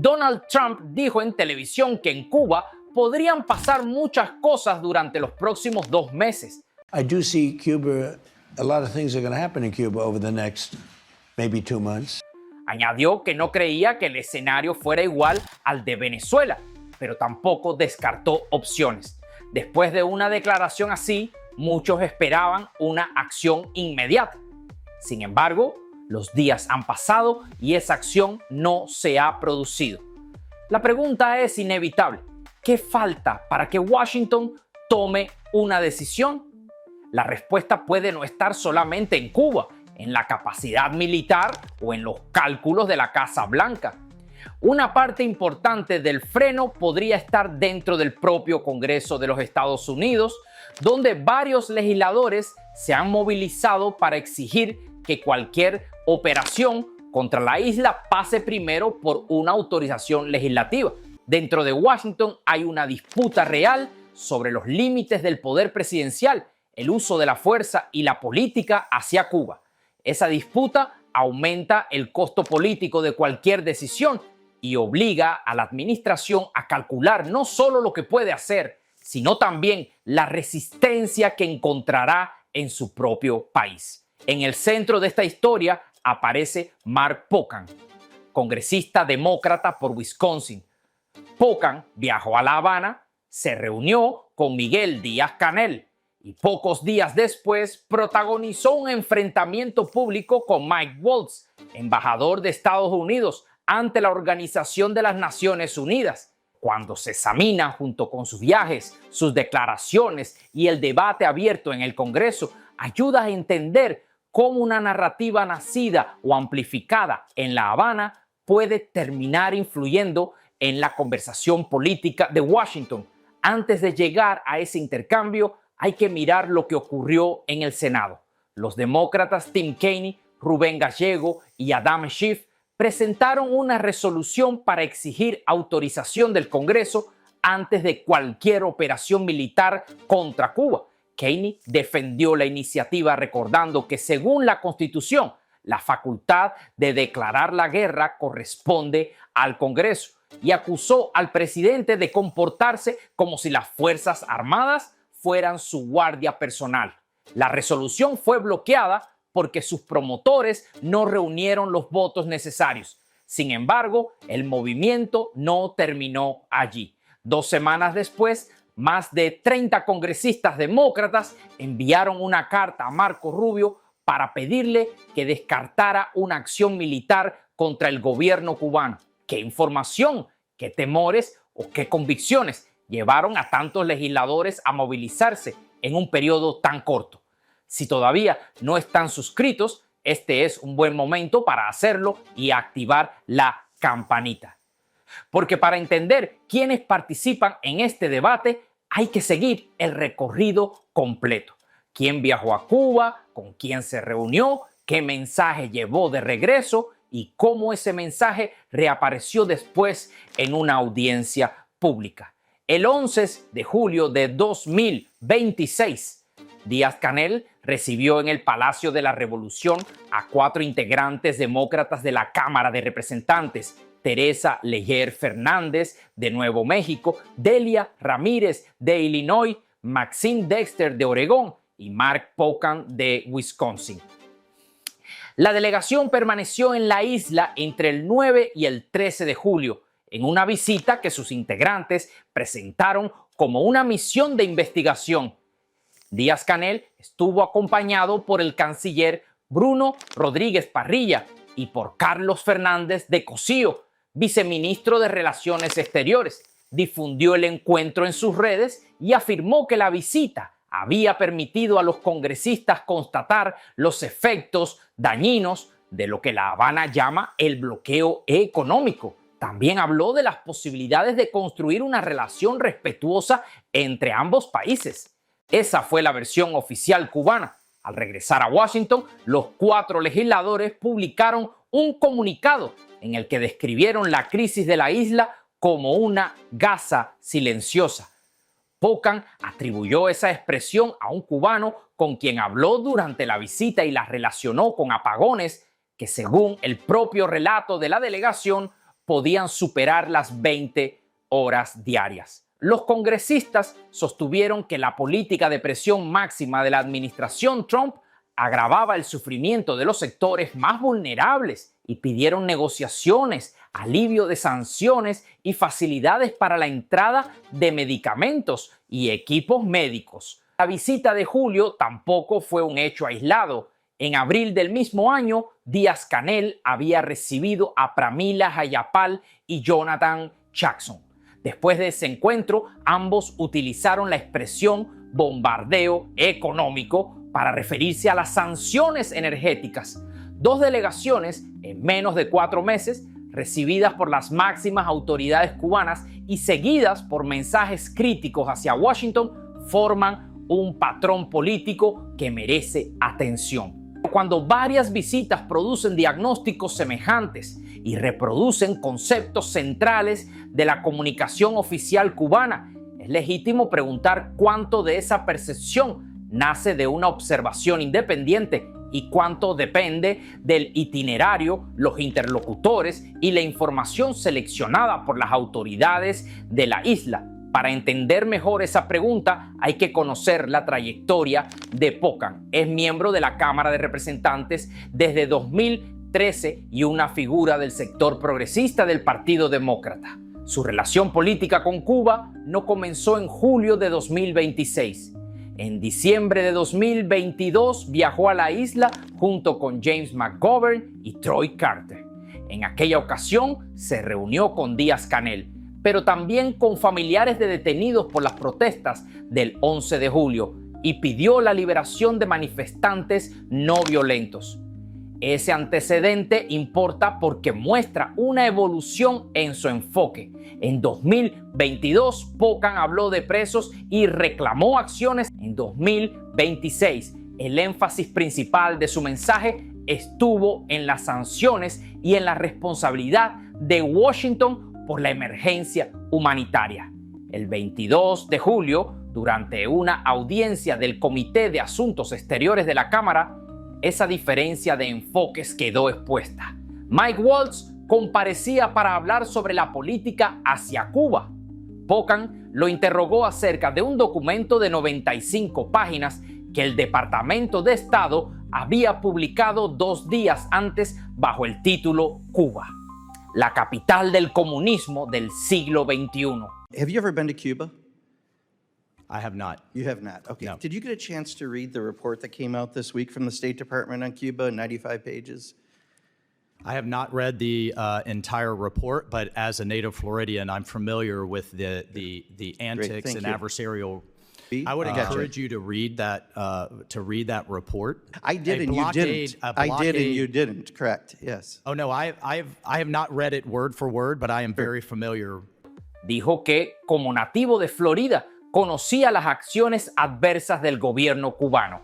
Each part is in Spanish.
Donald Trump dijo en televisión que en Cuba podrían pasar muchas cosas durante los próximos 2 meses. I do see Cuba, a lot of things are going to happen in Cuba over the next maybe 2 months. Añadió que no creía que el escenario fuera igual al de Venezuela, pero tampoco descartó opciones. Después de una declaración así, muchos esperaban una acción inmediata. Sin embargo, los días han pasado y esa acción no se ha producido. La pregunta es inevitable. ¿Qué falta para que Washington tome una decisión? La respuesta puede no estar solamente en Cuba, en la capacidad militar o en los cálculos de la Casa Blanca. Una parte importante del freno podría estar dentro del propio Congreso de los Estados Unidos, donde varios legisladores se han movilizado para exigir que cualquier operación contra la isla pase primero por una autorización legislativa. Dentro de Washington hay una disputa real sobre los límites del poder presidencial, el uso de la fuerza y la política hacia Cuba. Esa disputa aumenta el costo político de cualquier decisión y obliga a la administración a calcular no solo lo que puede hacer, sino también la resistencia que encontrará en su propio país. En el centro de esta historia aparece Mark Pocan, congresista demócrata por Wisconsin. Pocan viajó a La Habana, se reunió con Miguel Díaz-Canel y pocos días después protagonizó un enfrentamiento público con Mike Waltz, embajador de Estados Unidos ante la Organización de las Naciones Unidas. Cuando se examina junto con sus viajes, sus declaraciones y el debate abierto en el Congreso, ayuda a entender cómo una narrativa nacida o amplificada en La Habana puede terminar influyendo en la conversación política de Washington. Antes de llegar a ese intercambio, hay que mirar lo que ocurrió en el Senado. Los demócratas Tim Kaine, Rubén Gallego y Adam Schiff presentaron una resolución para exigir autorización del Congreso antes de cualquier operación militar contra Cuba. Kaine defendió la iniciativa recordando que según la Constitución, la facultad de declarar la guerra corresponde al Congreso y acusó al presidente de comportarse como si las Fuerzas Armadas fueran su guardia personal. La resolución fue bloqueada porque sus promotores no reunieron los votos necesarios. Sin embargo, el movimiento no terminó allí. 2 semanas después, más de 30 congresistas demócratas enviaron una carta a Marco Rubio para pedirle que descartara una acción militar contra el gobierno cubano. ¿Qué información, qué temores o qué convicciones llevaron a tantos legisladores a movilizarse en un periodo tan corto? Si todavía no están suscritos, este es un buen momento para hacerlo y activar la campanita. Porque para entender quiénes participan en este debate, hay que seguir el recorrido completo. ¿Quién viajó a Cuba? ¿Con quién se reunió? ¿Qué mensaje llevó de regreso? Y cómo ese mensaje reapareció después en una audiencia pública. El 11 de julio de 2026, Díaz-Canel recibió en el Palacio de la Revolución a 4 integrantes demócratas de la Cámara de Representantes: Teresa Leger Fernández de Nuevo México, Delia Ramírez de Illinois, Maxine Dexter de Oregón y Mark Pocan de Wisconsin. La delegación permaneció en la isla entre el 9 y el 13 de julio, en una visita que sus integrantes presentaron como una misión de investigación. Díaz-Canel estuvo acompañado por el canciller Bruno Rodríguez Parrilla y por Carlos Fernández de Cosío, viceministro de Relaciones Exteriores. Difundió el encuentro en sus redes y afirmó que la visita había permitido a los congresistas constatar los efectos dañinos de lo que La Habana llama el bloqueo económico. También habló de las posibilidades de construir una relación respetuosa entre ambos países. Esa fue la versión oficial cubana. Al regresar a Washington, los 4 legisladores publicaron un comunicado en el que describieron la crisis de la isla como una Gaza silenciosa. Pocan atribuyó esa expresión a un cubano con quien habló durante la visita y la relacionó con apagones que, según el propio relato de la delegación, podían superar las 20 horas diarias. Los congresistas sostuvieron que la política de presión máxima de la administración Trump agravaba el sufrimiento de los sectores más vulnerables y pidieron negociaciones, alivio de sanciones y facilidades para la entrada de medicamentos y equipos médicos. La visita de julio tampoco fue un hecho aislado. En abril del mismo año, Díaz-Canel había recibido a Pramila Jayapal y Jonathan Jackson. Después de ese encuentro, ambos utilizaron la expresión bombardeo económico para referirse a las sanciones energéticas. Dos delegaciones en menos de 4 meses, recibidas por las máximas autoridades cubanas y seguidas por mensajes críticos hacia Washington, forman un patrón político que merece atención. Cuando varias visitas producen diagnósticos semejantes y reproducen conceptos centrales de la comunicación oficial cubana, es legítimo preguntar cuánto de esa percepción nace de una observación independiente y cuánto depende del itinerario, los interlocutores y la información seleccionada por las autoridades de la isla. Para entender mejor esa pregunta hay que conocer la trayectoria de Pocan. Es miembro de la Cámara de Representantes desde 2013 y una figura del sector progresista del Partido Demócrata. Su relación política con Cuba no comenzó en julio de 2026. En diciembre de 2022 viajó a la isla junto con James McGovern y Troy Carter. En aquella ocasión se reunió con Díaz-Canel, pero también con familiares de detenidos por las protestas del 11 de julio y pidió la liberación de manifestantes no violentos. Ese antecedente importa porque muestra una evolución en su enfoque. En 2022, Pocan habló de presos y reclamó acciones. En 2026, el énfasis principal de su mensaje estuvo en las sanciones y en la responsabilidad de Washington por la emergencia humanitaria. El 22 de julio, durante una audiencia del Comité de Asuntos Exteriores de la Cámara, esa diferencia de enfoques quedó expuesta. Mike Waltz comparecía para hablar sobre la política hacia Cuba. Pocan lo interrogó acerca de un documento de 95 páginas que el Departamento de Estado había publicado 2 días antes bajo el título Cuba, la capital del comunismo del siglo XXI. Have you ever been to Cuba? I have not. You have not. Okay. No. Did you get a chance to read the report that came out this week from the State Department on Cuba, 95 pages? I have not read the entire report, but as a native Floridian, I'm familiar with the antics thank and you. adversarial. See? I would Gotcha. encourage you to read that report. I did A and you didn't. blockade- a I did and blockade- you didn't. Correct. Yes. Oh no, I have not read it word for word, but I am very familiar. Dijo que, como nativo de Florida, conocía las acciones adversas del gobierno cubano.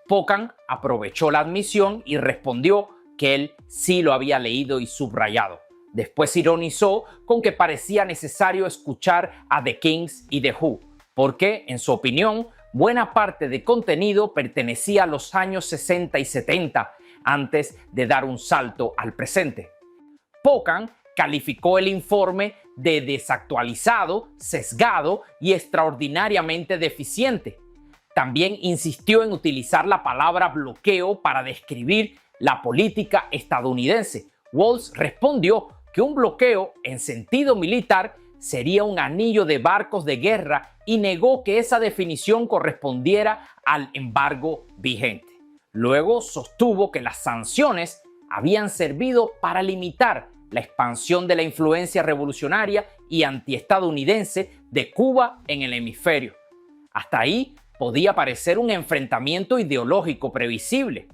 Pocan aprovechó la admisión y respondió que él sí lo había leído y subrayado. Después ironizó con que parecía necesario escuchar a The Kings y The Who, porque, en su opinión, buena parte de contenido pertenecía a los años 60 y 70, antes de dar un salto al presente. Pocan calificó el informe de desactualizado, sesgado y extraordinariamente deficiente. También insistió en utilizar la palabra bloqueo para describir la política estadounidense. Waltz respondió que un bloqueo en sentido militar sería un anillo de barcos de guerra y negó que esa definición correspondiera al embargo vigente. Luego sostuvo que las sanciones habían servido para limitar la expansión de la influencia revolucionaria y antiestadounidense de Cuba en el hemisferio. Hasta ahí podía parecer un enfrentamiento ideológico previsible.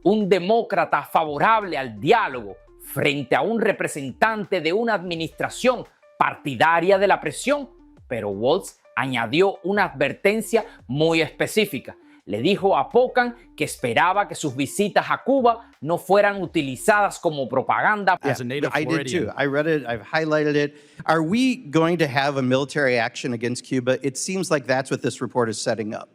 Un demócrata favorable al diálogo frente a un representante de una administración partidaria de la presión, pero Waltz añadió una advertencia muy específica. Le dijo a Pocan que esperaba que sus visitas a Cuba no fueran utilizadas como propaganda. As a native I did Floridian, too. I read it. I've highlighted it. Are we going to have a military action against Cuba? It seems like that's what this report is setting up.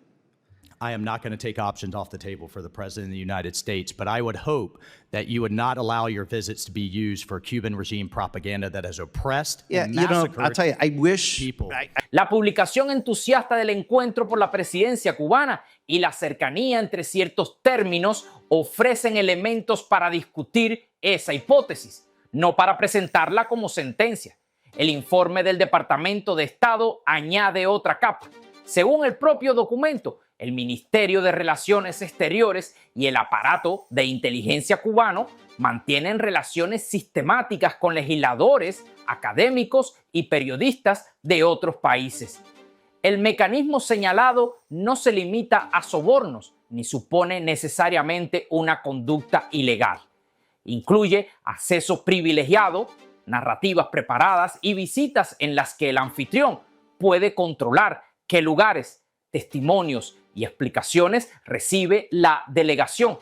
I am not going to take options off the table for the President of the United States, but I would hope that you would not allow your visits to be used for Cuban regime propaganda that has oppressed and massacred I'll tell you, I wish people. La publicación entusiasta del encuentro por la presidencia cubana y la cercanía entre ciertos términos ofrecen elementos para discutir esa hipótesis, no para presentarla como sentencia. El informe del Departamento de Estado añade otra capa. Según el propio documento, el Ministerio de Relaciones Exteriores y el aparato de inteligencia cubano mantienen relaciones sistemáticas con legisladores, académicos y periodistas de otros países. El mecanismo señalado no se limita a sobornos ni supone necesariamente una conducta ilegal. Incluye acceso privilegiado, narrativas preparadas y visitas en las que el anfitrión puede controlar qué lugares, testimonios y explicaciones recibe la delegación.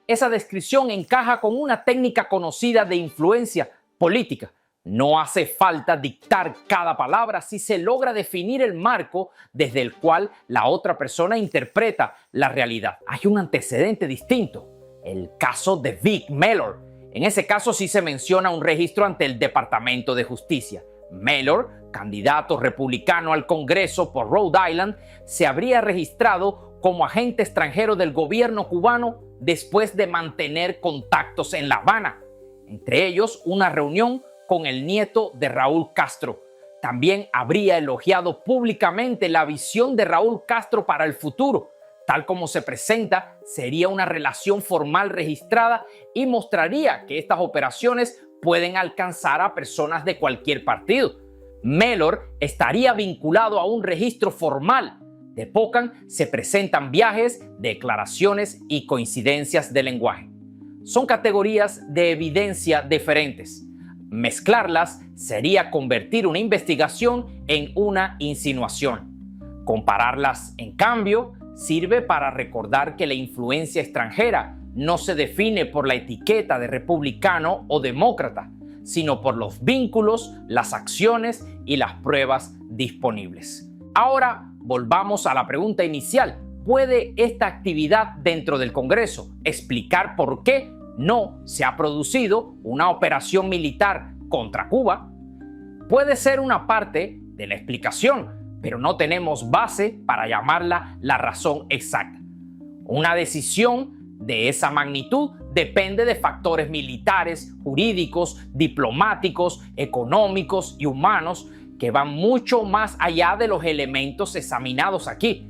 Esa descripción encaja con una técnica conocida de influencia política. No hace falta dictar cada palabra si se logra definir el marco desde el cual la otra persona interpreta la realidad. Hay un antecedente distinto, el caso de Vic Mellor. En ese caso sí se menciona un registro ante el Departamento de Justicia. Mellor, candidato republicano al Congreso por Rhode Island, se habría registrado como agente extranjero del gobierno cubano después de mantener contactos en La Habana, entre ellos una reunión con el nieto de Raúl Castro. También habría elogiado públicamente la visión de Raúl Castro para el futuro. Tal como se presenta, sería una relación formal registrada y mostraría que estas operaciones pueden alcanzar a personas de cualquier partido. Mellor estaría vinculado a un registro formal. De POCAN se presentan viajes, declaraciones y coincidencias de lenguaje. Son categorías de evidencia diferentes. Mezclarlas sería convertir una investigación en una insinuación. Compararlas, en cambio, sirve para recordar que la influencia extranjera no se define por la etiqueta de republicano o demócrata, sino por los vínculos, las acciones y las pruebas disponibles. Ahora volvamos a la pregunta inicial. ¿Puede esta actividad dentro del Congreso explicar por qué no se ha producido una operación militar contra Cuba? Puede ser una parte de la explicación, pero no tenemos base para llamarla la razón exacta. Una decisión de esa magnitud depende de factores militares, jurídicos, diplomáticos, económicos y humanos que van mucho más allá de los elementos examinados aquí.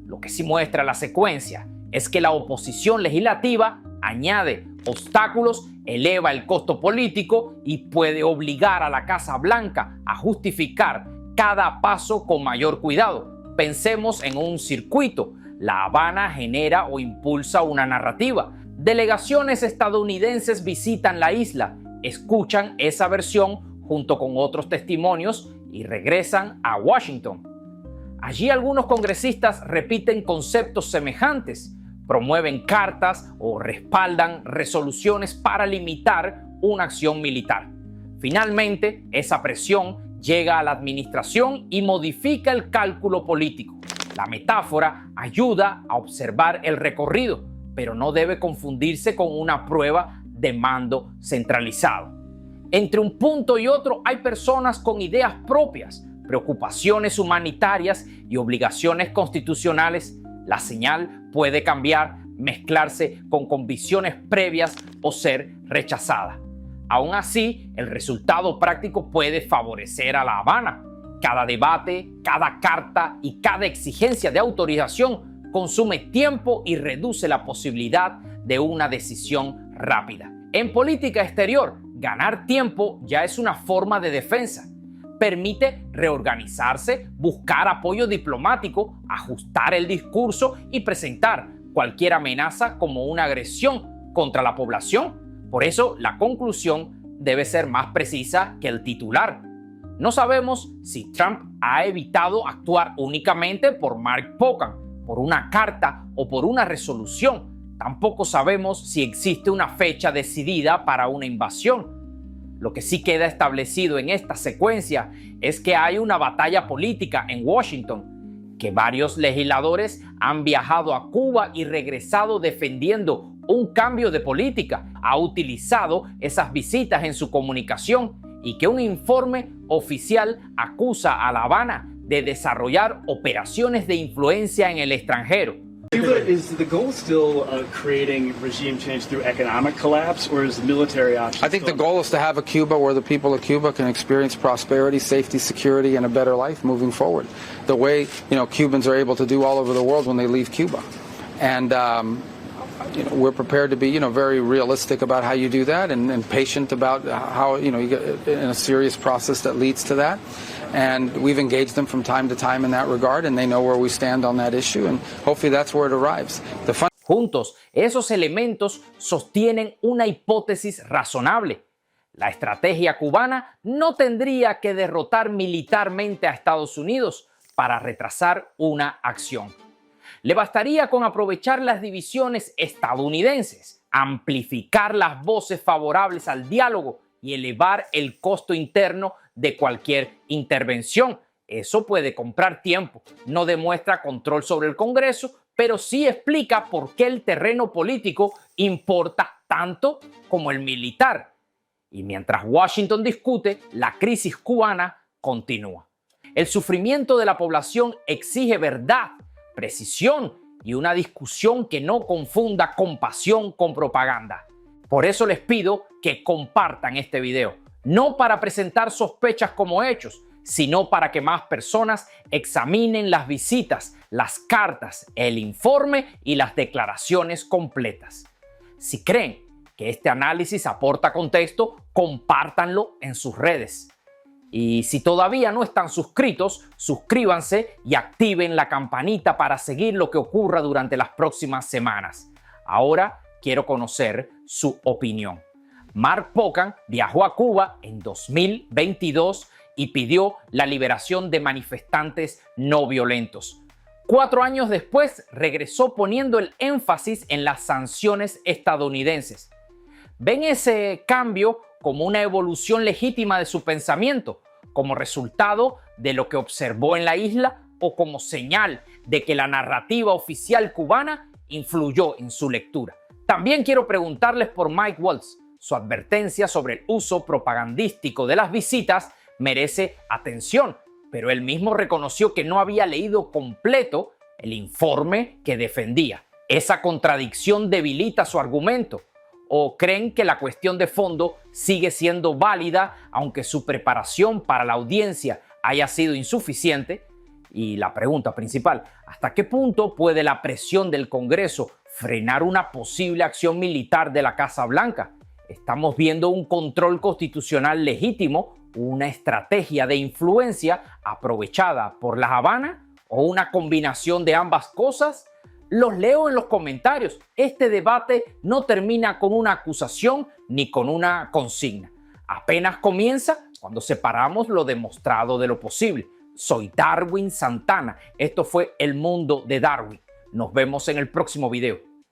Lo que sí muestra la secuencia es que la oposición legislativa añade obstáculos, eleva el costo político y puede obligar a la Casa Blanca a justificar cada paso con mayor cuidado. Pensemos en un circuito. La Habana genera o impulsa una narrativa. Delegaciones estadounidenses visitan la isla, escuchan esa versión junto con otros testimonios y regresan a Washington. Allí algunos congresistas repiten conceptos semejantes, promueven cartas o respaldan resoluciones para limitar una acción militar. Finalmente, esa presión llega a la administración y modifica el cálculo político. La metáfora ayuda a observar el recorrido, pero no debe confundirse con una prueba de mando centralizado. Entre un punto y otro hay personas con ideas propias, preocupaciones humanitarias y obligaciones constitucionales. La señal puede cambiar, mezclarse con convicciones previas o ser rechazada. Aún así, el resultado práctico puede favorecer a La Habana. Cada debate, cada carta y cada exigencia de autorización consume tiempo y reduce la posibilidad de una decisión rápida. En política exterior, ganar tiempo ya es una forma de defensa. Permite reorganizarse, buscar apoyo diplomático, ajustar el discurso y presentar cualquier amenaza como una agresión contra la población. Por eso, la conclusión debe ser más precisa que el titular. No sabemos si Trump ha evitado actuar únicamente por Mark Pocan, por una carta o por una resolución. Tampoco sabemos si existe una fecha decidida para una invasión. Lo que sí queda establecido en esta secuencia es que hay una batalla política en Washington. que varios legisladores han viajado a Cuba y regresado defendiendo un cambio de política, ha utilizado esas visitas en su comunicación y que un informe oficial acusa a La Habana de desarrollar operaciones de influencia en el extranjero. Cuba, is the goal still creating regime change through economic collapse, or is the military option? I think the goal is to have a Cuba where the people of Cuba can experience prosperity, safety, security, and a better life moving forward. The way, Cubans are able to do all over the world when they leave Cuba. And, we're prepared to be, very realistic about how you do that and patient about how, you get in a serious process that leads to that. And we've engaged them from time to time in that regard, and they know where we stand on that issue, and hopefully that's where it arrives. Juntos, esos elementos sostienen una hipótesis razonable. La estrategia cubana no tendría que derrotar militarmente a Estados Unidos para retrasar una acción. Le bastaría con aprovechar las divisiones estadounidenses, amplificar las voces favorables al diálogo y elevar el costo interno de cualquier intervención. Eso puede comprar tiempo, no demuestra control sobre el Congreso, pero sí explica por qué el terreno político importa tanto como el militar. Y mientras Washington discute, la crisis cubana continúa. El sufrimiento de la población exige verdad, precisión y una discusión que no confunda compasión con propaganda. Por eso les pido que compartan este video, no para presentar sospechas como hechos, sino para que más personas examinen las visitas, las cartas, el informe y las declaraciones completas. Si creen que este análisis aporta contexto, compártanlo en sus redes. Y si todavía no están suscritos, suscríbanse y activen la campanita para seguir lo que ocurra durante las próximas semanas. Ahora quiero conocer su opinión. Mark Pocan viajó a Cuba en 2022 y pidió la liberación de manifestantes no violentos. 4 años después regresó poniendo el énfasis en las sanciones estadounidenses. ¿Ven ese cambio como una evolución legítima de su pensamiento, como resultado de lo que observó en la isla o como señal de que la narrativa oficial cubana influyó en su lectura? También quiero preguntarles por Mike Waltz. Su advertencia sobre el uso propagandístico de las visitas merece atención, pero él mismo reconoció que no había leído completo el informe que defendía. ¿Esa contradicción debilita su argumento? ¿O creen que la cuestión de fondo sigue siendo válida aunque su preparación para la audiencia haya sido insuficiente? Y la pregunta principal, ¿hasta qué punto puede la presión del Congreso frenar una posible acción militar de la Casa Blanca? ¿Estamos viendo un control constitucional legítimo, una estrategia de influencia aprovechada por La Habana o una combinación de ambas cosas? Los leo en los comentarios. Este debate no termina con una acusación ni con una consigna. Apenas comienza cuando separamos lo demostrado de lo posible. Soy Darwin Santana. Esto fue El Mundo de Darwin. Nos vemos en el próximo video.